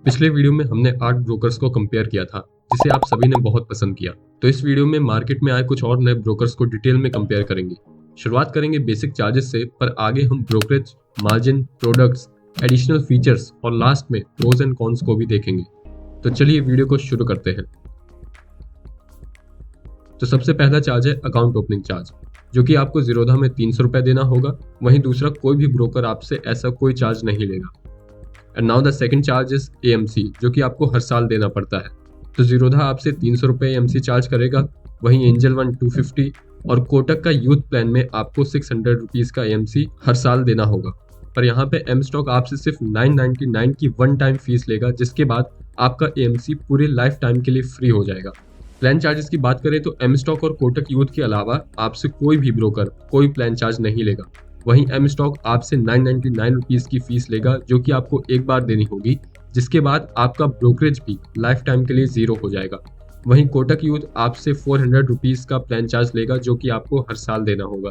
पिछले वीडियो में हमने 8 ब्रोकर्स को कंपेयर किया था, जिसे आप सभी ने बहुत पसंद किया। तो इस वीडियो में मार्केट में आए कुछ और नए ब्रोकर्स को डिटेल में कंपेयर करेंगे। शुरुआत करेंगे बेसिक चार्जेस से, पर आगे हम brokerage, margin, products, additional features और लास्ट में प्रोज एंड कॉन्स को भी देखेंगे। तो चलिए वीडियो को शुरू करते हैं। तो सबसे पहला चार्ज है अकाउंट ओपनिंग चार्ज, जो कि आपको जीरोधा में 300 रुपये देना होगा। वहीं दूसरा कोई भी ब्रोकर आपसे ऐसा कोई चार्ज नहीं लेगा। And now the second charge is AMC, जो कि आपको हर साल देना पड़ता है। तो जीरोधा आपसे 300 रुपये AMC चार्ज करेगा। वहीं एंजल वन 250 और कोटक का यूथ प्लान में आपको 600 रुपीज़ का AMC हर साल देना होगा। पर यहाँ पे एम स्टॉक आपसे सिर्फ 999 की वन टाइम फीस लेगा, जिसके बाद आपका AMC पूरे लाइफ टाइम के लिए फ्री हो जाएगा। प्लान चार्जेस की बात करें तो एम स्टॉक और कोटक यूथ के अलावा आपसे कोई भी ब्रोकर कोई प्लान चार्ज नहीं लेगा। वहीं एम स्टॉक आपसे 999 रुपीज़ की फीस लेगा, जो कि आपको एक बार देनी होगी, जिसके बाद आपका ब्रोकरेज भी लाइफ टाइम के लिए जीरो हो जाएगा। वहीं कोटक यूथ आपसे 400 रुपीज़ का प्लान चार्ज लेगा, जो कि आपको हर साल देना होगा।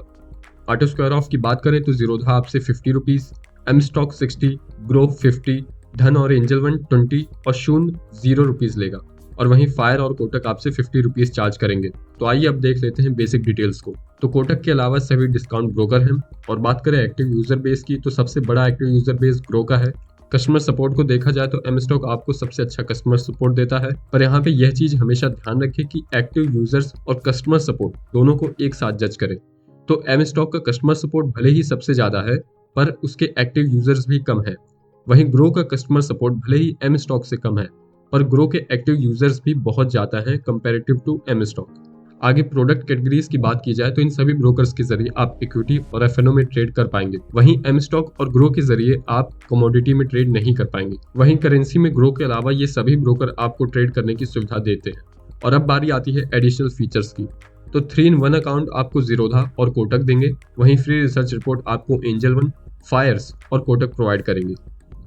ऑटो स्क्वायर ऑफ की बात करें तो जीरोधा आपसे 50 रुपीज़, एम स्टॉक 60, ग्रो 50, धन और एंजल वन 20 और शून्य 0 रुपीज़ लेगा। और वहीं फायर और कोटक आपसे 50 रुपीज़ चार्ज करेंगे। तो आइए अब देख लेते हैं बेसिक डिटेल्स को। तो कोटक के अलावा सभी डिस्काउंट ब्रोकर हैं। और बात करें एक्टिव यूजर बेस की, तो सबसे बड़ा एक्टिव यूजर बेस ग्रो का है। कस्टमर सपोर्ट को देखा जाए तो एम स्टॉक आपको सबसे अच्छा कस्टमर सपोर्ट देता है। पर यहाँ पे यह चीज हमेशा ध्यान रखें कि एक्टिव यूजर्स और कस्टमर सपोर्ट दोनों को एक साथ जज करें। तो एम स्टॉक का कस्टमर सपोर्ट भले ही सबसे ज्यादा है, पर उसके एक्टिव यूजर्स भी कम है। वहीं ग्रो का कस्टमर सपोर्ट भले ही एम स्टॉक से कम है, पर ग्रो के एक्टिव यूजर्स भी बहुत ज्यादा हैं कंपैरेटिव टू एम स्टॉक। आगे प्रोडक्ट कैटेगरीज की बात की जाए तो इन सभी ब्रोकर्स के जरिए आप इक्विटी और एफएनओ में ट्रेड कर पाएंगे। वहीं एम स्टॉक और ग्रो के जरिए आप कमोडिटी में ट्रेड नहीं कर पाएंगे। वहीं करेंसी में ग्रो के अलावा ये सभी ब्रोकर आपको ट्रेड करने की सुविधा देते हैं। और अब बारी आती है एडिशनल फीचर्स की। तो 3-in-1 अकाउंट आपको जीरोधा और कोटक देंगे। वहीं फ्री रिसर्च रिपोर्ट आपको एंजल वन, फायर्स और कोटक प्रोवाइड करेंगे।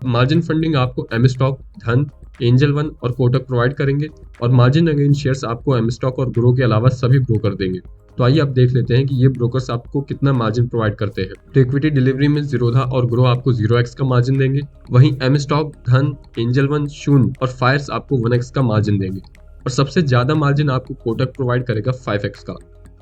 मार्जिन फंडिंग आपको एम स्टॉक, धन, एंजल वन और कोटक प्रोवाइड करेंगे। और मार्जिन अगेंस्ट शेयर्स आपको एम स्टॉक और ग्रो के अलावा सभी ब्रोकर देंगे। तो आइए अब देख लेते हैं कि ये ब्रोकर्स आपको कितना मार्जिन प्रोवाइड करते हैं। तो इक्विटी डिलीवरी में जीरोधा और ग्रो आपको 0x का मार्जिन देंगे। वहीं एम स्टॉक, धन, एंजल वन 0 और फायर्स आपको 1x का मार्जिन देंगे। और सबसे ज्यादा मार्जिन आपको कोटक प्रोवाइड करेगा 5x का।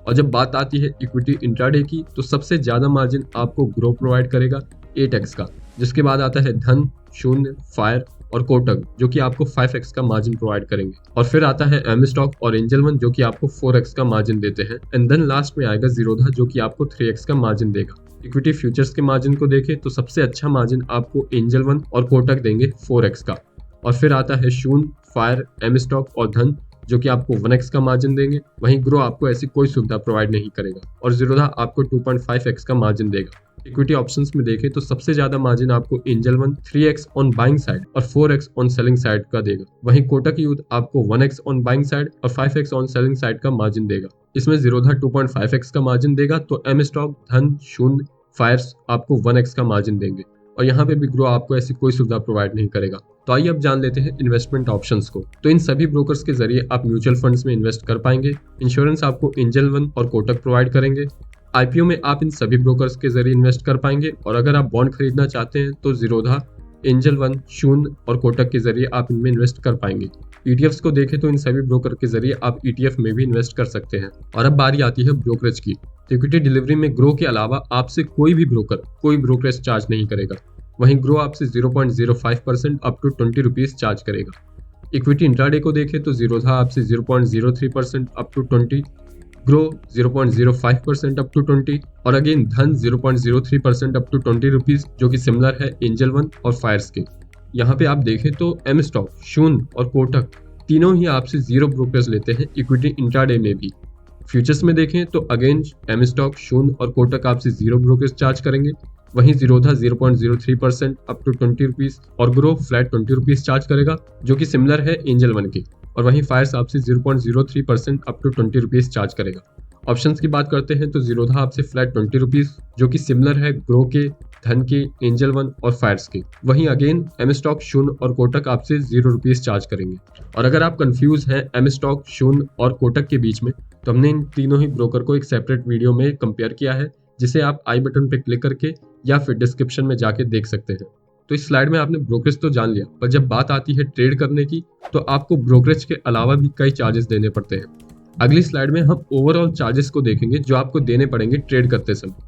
और जब बात आती है इक्विटी इंट्राडे की, तो सबसे ज्यादा मार्जिन आपको ग्रो प्रोवाइड करेगा 8x का। जिसके बाद आता है धन, 0, फायर और कोटक, जो कि आपको 5x का मार्जिन प्रोवाइड करेंगे। और फिर आता है एम स्टॉक और एंजल वन, जो कि आपको 4x का मार्जिन देते हैं। एंड देन लास्ट में आएगा जीरोधा, जो कि आपको 3x का मार्जिन देगा। इक्विटी फ्यूचर्स के मार्जिन को देखें तो सबसे अच्छा मार्जिन आपको एंजल वन और कोटक देंगे 4x का। और फिर आता है शून्य, फायर, एम स्टॉक और धन, जो कि आपको 1x का मार्जिन देंगे। वहीं ग्रो आपको ऐसी कोई सुविधा प्रोवाइड नहीं करेगा। और जीरोधा आपको 2.5x का मार्जिन देगा। इक्विटी ऑप्शंस में देखें तो सबसे ज्यादा मार्जिन आपको angel one 3x on buying side और 4x ऑन सेलिंग साइड का देगा। वहीं कोटक यूथ आपको 1x ऑन बाइंग साइड और 5x ऑन सेलिंग साइड का मार्जिन देगा। इसमें जीरोधा 2.5x का मार्जिन देगा। तो एम स्टॉक, धन, शून्य, फायर्स आपको 1x का मार्जिन देंगे। और यहाँ पे भी ग्रो आपको ऐसी कोई सुविधा प्रोवाइड नहीं करेगा। तो आइए अब जान लेते हैं इन्वेस्टमेंट ऑप्शंस को। तो इन सभी ब्रोकर्स के जरिए आप म्यूचुअल फंड्स में इन्वेस्ट कर पाएंगे। इंश्योरेंस आपको एंजल वन और कोटक प्रोवाइड करेंगे। IPO में आप इन सभी ब्रोकर्स के जरिए इन्वेस्ट कर पाएंगे। और अगर आप बॉन्ड खरीदना चाहते हैं तो जीरोधा, एंजल वन, शून्य और कोटक के जरिए आप इनमें इन्वेस्ट कर पाएंगे। ETFs को देखें तो इन सभी ब्रोकर के जरिए आप ETF में भी इन्वेस्ट कर सकते हैं। और अब बारी आती है ब्रोकरेज की। तो इक्विटी डिलीवरी में ग्रो के अलावा आपसे कोई भी ब्रोकर कोई ब्रोकरेज चार्ज नहीं करेगा। वहीं ग्रो आपसे 0.05% अप टू 20 रुपीज़ चार्ज करेगा। इक्विटी इंट्राडे को देखें तो जीरोधा आपसे 0.03% up to 20, Groww 0.05% up to 20 और अगेन धन 0.03% अप टू 20 रुपीज़, जो कि सिमिलर है एंजल वन और फायर्स के। यहाँ पे आप देखें तो एम स्टॉक, शून्य और कोटक तीनों ही आपसे 0 ब्रोकरेज लेते हैं इक्विटी इंट्राडे में भी। फ्यूचर्स में देखें तो अगेन एम स्टॉक, शून्य और कोटक आपसे 0 ब्रोकरेज चार्ज करेंगे। वहीं जीरोधा 0.03% अप टू 20 रुपीज़ और ग्रो फ्लैट 20 रुपीज़ चार्ज करेगा, जो कि सिमिलर है एंजल वन के। और वहीं फायर्स आपसे 0.03% अप टू 20 रुपीज़ चार्ज करेगा। ऑप्शंस की बात करते हैं तो जीरोधा आपसे फ्लैट 20 रुपीज़, जो कि सिमिलर है ग्रो के, धन के, एंजल वन और फायर्स के। वहीं अगेन एम स्टॉक, शून्य और कोटक आपसे 0 रुपीज़ चार्ज करेंगे। और अगर आप कंफ्यूज हैं एम स्टॉक, शून्य और कोटक के बीच में, तो हमने इन तीनों ही ब्रोकर को एक सेपरेट वीडियो में कंपेयर किया है, जिसे आप आई बटन पर क्लिक करके या फिर डिस्क्रिप्शन में जाके देख सकते हैं। तो इस स्लाइड में आपने ब्रोकरेज तो जान लिया, पर जब बात आती है ट्रेड करने की तो आपको ब्रोकरेज के अलावा भी कई चार्जेस देने पड़ते हैं। अगली स्लाइड में हम ओवरऑल चार्जेस को देखेंगे जो आपको देने पड़ेंगे ट्रेड करते समय।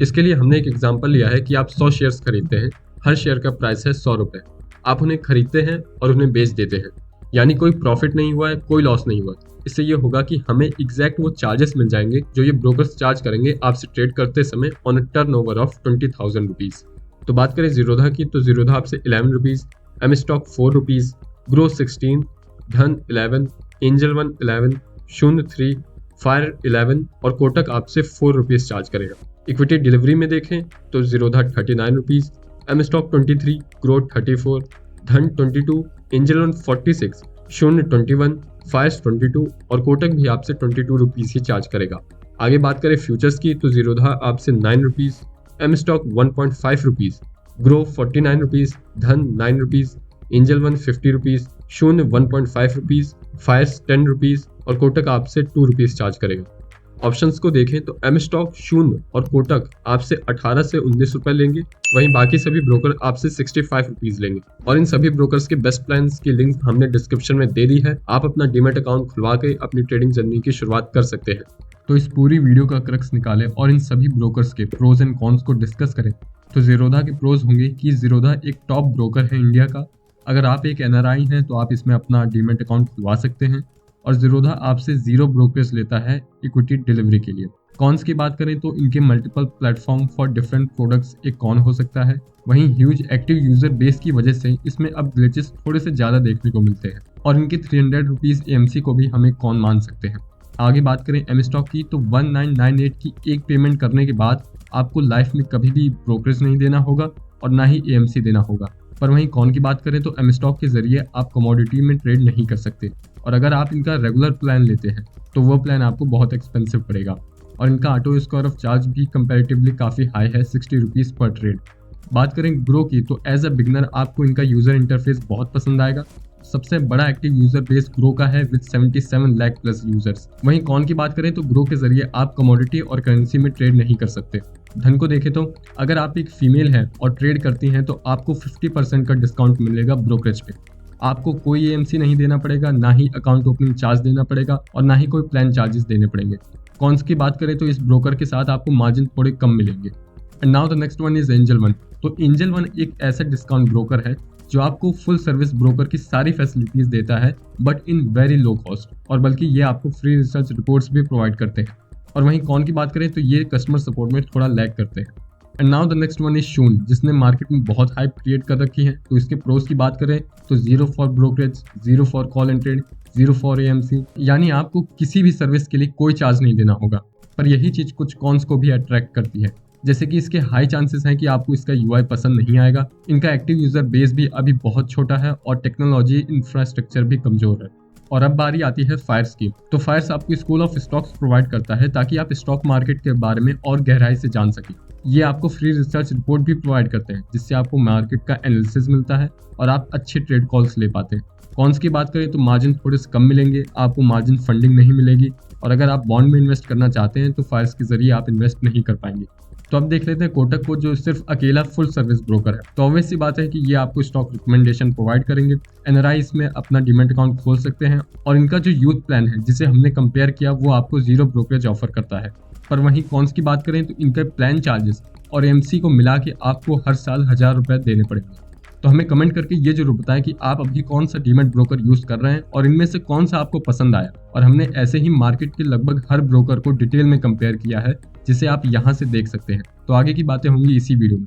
इसके लिए हमने एक एग्जांपल लिया है कि आप 100 शेयर्स खरीदते हैं, हर शेयर का प्राइस है 100 रुपए। आप उन्हें खरीदते हैं और उन्हें बेच देते हैं, यानी कोई प्रॉफिट नहीं हुआ है, कोई लॉस नहीं हुआ। इससे ये होगा कि हमें एग्जैक्ट वो चार्जेस मिल जाएंगे जो ये ब्रोकर्स चार्ज करेंगे आपसे ट्रेड करते समय on a turnover of 20,000 rupees. तो बात करें जीरोधा की, तो जीरोधा आपसे 11 rupees, M stock 4 rupees, Groww 16, Dhan 11, angel 1 11, शून्य 3, फायर 11 और कोटक आपसे 4 रुपीज चार्ज करेगा। इक्विटी डिलीवरी में देखें तो Zerodha 39 rupees, M stock 23, Groww 34, Dhan 22, angel 1 46, शून्य 21, फायर्स 22 और कोटक भी आपसे 22 रुपीज ही चार्ज करेगा। आगे बात करें फ्यूचर्स की, तो जीरोधा आपसे 9 rupees, M stock 1.5 rupees, Groww 49 rupees, Dhan 9 rupees, angel 1 50 rupees, शून्य 1.5 रुपीज, फायर्स 10 रुपीज और कोटक आपसे 2 रुपीज चार्ज करेगा। ऑप्शंस को देखें तो एम स्टॉक 0 और कोटक आपसे 18 से 19 रुपए लेंगे, वहीं बाकी सभी ब्रोकर आपसे 65 रुपीज लेंगे। और इन सभी ब्रोकर्स के बेस्ट प्लान्स की लिंक हमने डिस्क्रिप्शन में दे दी है। आप अपना डीमैट अकाउंट खुलवा के अपनी ट्रेडिंग जर्नी की शुरुआत कर सकते हैं। तो इस पूरी वीडियो का क्रक्स निकालें और इन सभी ब्रोकर्स के प्रोज एंड कॉन्स को डिस्कस करें। तो जीरोधा के प्रोज होंगे कि जीरोधा एक टॉप ब्रोकर है इंडिया का। अगर आप एक एनआरआई हैं तो आप इसमें अपना डीमैट अकाउंट खुलवा सकते हैं और जीरोधा आपसे 0 ब्रोकरेज लेता है इक्विटी डिलीवरी के लिए। कॉन्स की बात करें तो इनके multiple platform for different products एक कॉन हो सकता है। वहीं ह्यूज एक्टिव यूजर बेस की वजह से इसमें अब ग्लिचेस थोड़े से ज़्यादा देखने को मिलते हैं और इनके 300 रुपीज़ AMC को भी हमें कॉन मान सकते हैं। आगे बात करें एम स्टॉक की, तो 1998 की एक पेमेंट करने के बाद आपको लाइफ में कभी भी ब्रोकरेज नहीं देना होगा और ना ही AMC देना होगा। पर वहीं कॉन की बात करें तो एम स्टॉक के जरिए आप कमोडिटी में ट्रेड नहीं कर सकते और अगर आप इनका रेगुलर प्लान लेते हैं तो वो प्लान आपको बहुत एक्सपेंसिव पड़ेगा और इनका ऑटो स्क्वायर ऑफ चार्ज भी कंपैरेटिवली काफ़ी हाई है, 60 रुपीज़ पर ट्रेड। बात करें ग्रो की, तो एज अ बिगनर आपको इनका यूज़र इंटरफेस बहुत पसंद आएगा। सबसे बड़ा एक्टिव यूजर बेस ग्रो का है विद 77 लाख प्लस यूजर्स। वहीं कॉन की बात करें तो ग्रो के जरिए आप कमोडिटी और करेंसी में ट्रेड नहीं कर सकते। धन को देखें तो अगर आप एक फीमेल हैं और ट्रेड करती हैं तो आपको 50% का डिस्काउंट मिलेगा ब्रोकरेज पे। आपको कोई AMC नहीं देना पड़ेगा, ना ही अकाउंट ओपनिंग चार्ज देना पड़ेगा और ना ही कोई प्लान चार्जेस देने पड़ेंगे। कॉन्स की बात करें तो इस ब्रोकर के साथ आपको मार्जिन थोड़े कम मिलेंगे। And now the next one is angel 1। तो एंजल 1 एक ऐसा डिस्काउंट ब्रोकर है जो आपको फुल सर्विस ब्रोकर की सारी फैसिलिटीज देता है but in very low cost, और बल्कि ये आपको फ्री रिसर्च रिपोर्ट्स भी प्रोवाइड करते हैं। और वहीं कॉन की बात करें तो ये कस्टमर सपोर्ट में थोड़ा लैग करते हैं। And now the next one is शून, जिसने मार्केट में बहुत हाइप क्रिएट कर रखी है। तो इसके प्रोज की बात करें तो 0 for brokerage, 0 for call and trade, 0 for AMC, यानी आपको किसी भी सर्विस के लिए कोई चार्ज नहीं देना होगा। पर यही चीज कुछ कॉन्स को भी अट्रैक्ट करती है, जैसे कि इसके हाई चांसेस हैं कि आपको इसका UI पसंद नहीं आएगा। इनका एक्टिव यूजर बेस भी अभी बहुत छोटा है और टेक्नोलॉजी इंफ्रास्ट्रक्चर भी कमजोर है। और अब बारी आती है फायर्स की। तो फायर्स आपको स्कूल ऑफ स्टॉक्स प्रोवाइड करता है ताकि आप स्टॉक मार्केट के बारे में और गहराई से जान सकें। ये आपको फ्री रिसर्च रिपोर्ट भी प्रोवाइड करते हैं जिससे आपको मार्केट का एनालिसिस मिलता है और आप अच्छे ट्रेड कॉल्स ले पाते हैं। कॉन्स की बात करें तो मार्जिन थोड़े से कम मिलेंगे, आपको मार्जिन फंडिंग नहीं मिलेगी और अगर आप बॉन्ड में इन्वेस्ट करना चाहते हैं तो फायर्स के जरिए आप इन्वेस्ट नहीं कर पाएंगे। तो अब देख लेते हैं कोटक को, जो सिर्फ अकेला फुल सर्विस ब्रोकर है। तो ऑब्वियस सी बात है कि ये आपको स्टॉक रिकमेंडेशन प्रोवाइड करेंगे। एनआरआई इसमें अपना डीमैट अकाउंट खोल सकते हैं और इनका जो यूथ प्लान है जिसे हमने कंपेयर किया वो आपको 0 ब्रोकरेज ऑफर करता है। पर वहीं कॉन्स की बात करें तो इनके प्लान चार्जेस और AMC को मिला के आपको हर साल 1000 रुपए देने पड़ेंगे। तो हमें कमेंट करके ये जरूर बताएं कि आप अभी कौन सा डीमैट ब्रोकर यूज कर रहे हैं और इनमें से कौन सा आपको पसंद आया। और हमने ऐसे ही मार्केट के लगभग हर ब्रोकर को डिटेल में कंपेयर किया है जिसे आप यहाँ से देख सकते हैं। तो आगे की बातें होंगी इसी वीडियो में।